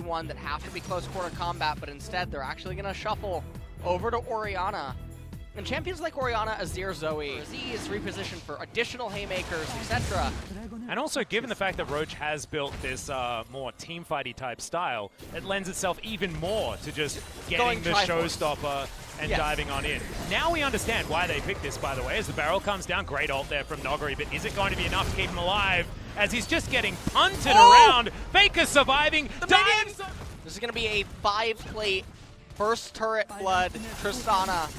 W1D1 that have to be close quarter combat, but instead they're actually going to shuffle over to Orianna. And champions like Orianna, Azir, Zoe, Z is repositioned for additional haymakers, etc. And also, given the fact that Roach has built this more teamfighty type style, it lends itself even more to just getting the showstopper and diving on in. Now we understand why they picked this, by the way, as the barrel comes down. Great ult there from Noguri, but is it going to be enough to keep him alive as he's just getting punted around? Faker surviving. This is going to be a 5-plate first turret blood Tristana.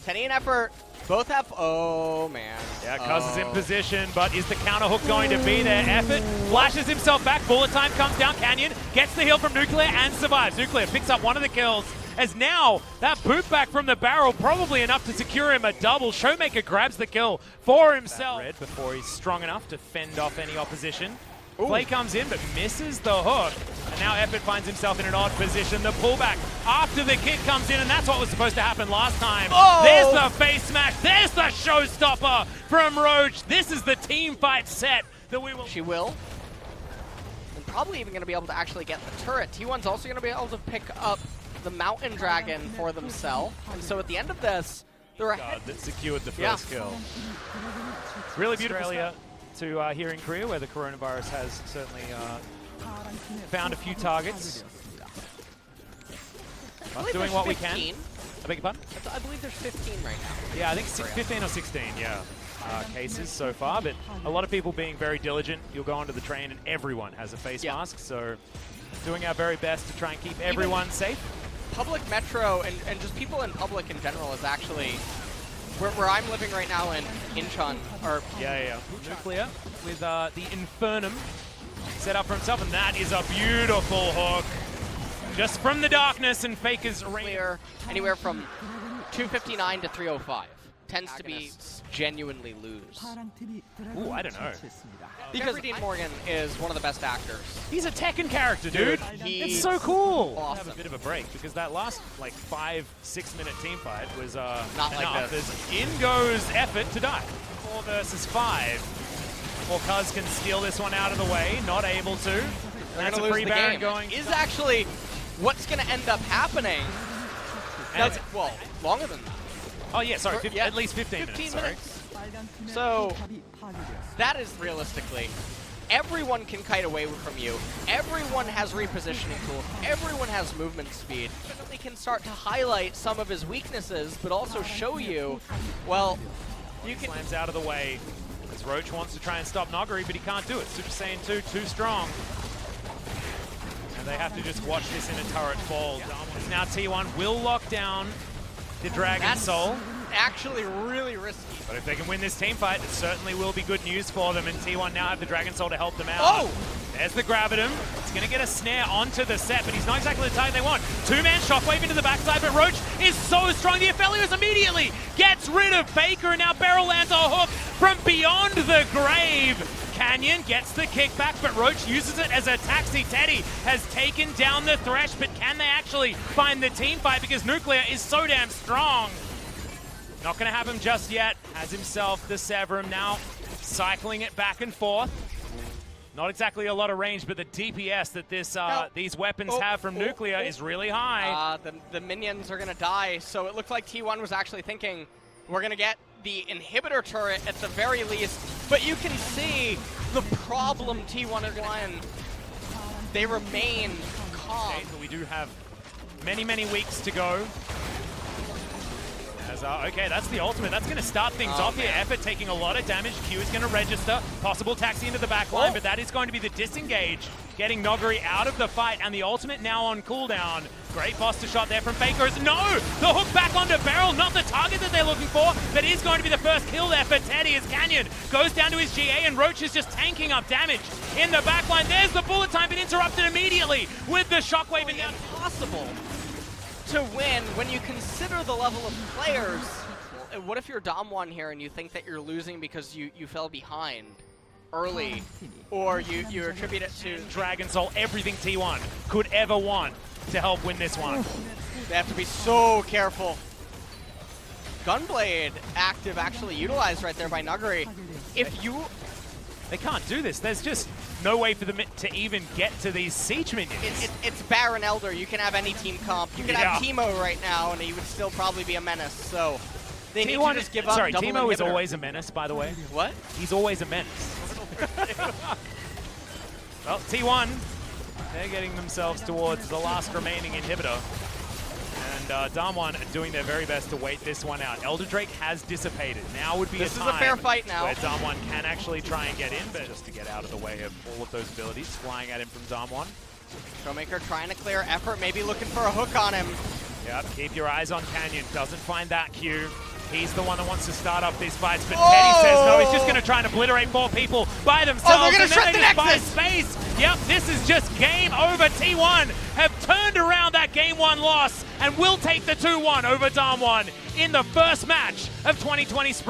Tenny and Effort both have, oh man. Yeah, Kaz is in position, but is the counter hook going to be there? Effort flashes himself back, bullet time comes down, Canyon gets the heal from Nuclear and survives. Nuclear picks up one of the kills, as now that boot back from the barrel, probably enough to secure him a double. Showmaker grabs the kill for himself. Red before he's strong enough to fend off any opposition. Play comes in, but misses the hook. And now Effort finds himself in an odd position. The pullback after the kick comes in, and that's what was supposed to happen last time. There's the face smash. There's the showstopper from Roach. This is the team fight set that we will... She will. And probably even going to be able to actually get the turret. T1's also going to be able to pick up the Mountain Dragon for themselves. And so at the end of this, they're ahead. That secured the first kill. Really beautiful Australia to here in Korea, where the coronavirus has certainly found a few targets. Doing what we can. I beg your pardon? I believe there's 15 right now. Yeah, I think 15 or 16, yeah, cases so far, but a lot of people being very diligent. You'll go onto the train and everyone has a face mask, so doing our very best to try and keep everyone safe. Public metro and just people in public in general is actually where I'm living right now in Incheon. Or Nuclear with the Infernum set up for himself, and that is a beautiful hook. Just from the darkness, and Faker's clear anywhere from 259 to 305. Tends to be genuinely lose. Ooh, I don't know. Because Dean Morgan is one of the best actors. He's a Tekken character, dude. It's so cool. Awesome. Have a bit of a break because that last like 5-6 minute team fight was not enough. like this. As in goes Effort to die. 4 versus 5. Or Kaz can steal this one out of the way. Not able to. That's a free Baron going. Is actually what's going to end up happening. Well, longer than that. Oh yeah, sorry, at least 15 minutes. So that is realistically, everyone can kite away from you. Everyone has repositioning tools. Everyone has movement speed. Definitely can start to highlight some of his weaknesses, but also show you, well, you can. Slams out of the way as Roach wants to try and stop Noguri, but he can't do it. Super Saiyan 2, too strong. And they have to just watch this in a turret fall. Now T1 will lock down the Dragon Soul. Actually really risky. But if they can win this team fight, it certainly will be good news for them, and T1 now have the Dragon Soul to help them out. Oh! There's the Gravitum. It's going to get a snare onto the set, but he's not exactly the target they want. 2-man Shockwave into the backside, but Roach is so strong. The Aphelios immediately gets rid of Faker, and now Barrel lands a hook from beyond the grave. Canyon gets the kickback, but Roach uses it as a taxi. Teddy has taken down the Thresh, but can they actually find the team fight because Nuclear is so damn strong? Not going to have him just yet. Has himself the Severum now, cycling it back and forth. Not exactly a lot of range, but the DPS that these weapons have from Nuclear is really high. The minions are going to die, so it looked like T1 was actually thinking, we're going to get the inhibitor turret at the very least, but you can see the problem T1 is in. They remain calm. We do have many, many weeks to go. As, okay, that's the ultimate. That's going to start things off here. Effort taking a lot of damage. Q is going to register. Possible taxi into the back line, but that is going to be the disengage. Getting Noguri out of the fight, and the ultimate now on cooldown. Great Buster shot there from Faker. No! The hook back onto Barrel, not the target that they're looking for. That is going to be the first kill there for Teddy as Canyon goes down to his GA, and Roach is just tanking up damage in the back line. There's the bullet time, but interrupted immediately with the Shockwave. And impossible to win when you consider the level of players. What if you're Damwon here and you think that you're losing because you fell behind early, or you attribute it to Dragon Soul, everything T1 could ever want to help win this one. They have to be so careful. Gunblade active actually utilized right there by Nuguri. If you... They can't do this. There's just no way for them to even get to these siege minions. It's Baron Elder. You can have any team comp. You can have Teemo right now, and he would still probably be a menace. So they need to just give up. Sorry, Teemo is always a menace, by the way. What? He's always a menace. Well, T1, they're getting themselves towards the last remaining inhibitor. And Damwon are doing their very best to wait this one out. Elder Drake has dissipated. Now would be this a time is a fair fight now, where Damwon can actually try and get in, but just to get out of the way of all of those abilities flying at him from Damwon. Showmaker trying to clear effort, maybe looking for a hook on him. Yep, keep your eyes on Canyon. Doesn't find that Q. He's the one that wants to start up these fights, but Teddy says no, he's just going to try and obliterate 4 people by themselves. Oh, they're going to shred the Nexus! Space. Yep, this is just game over. T1 have turned around that game 1 loss and will take the 2-1 over Damwon in the first match of 2020 Spring.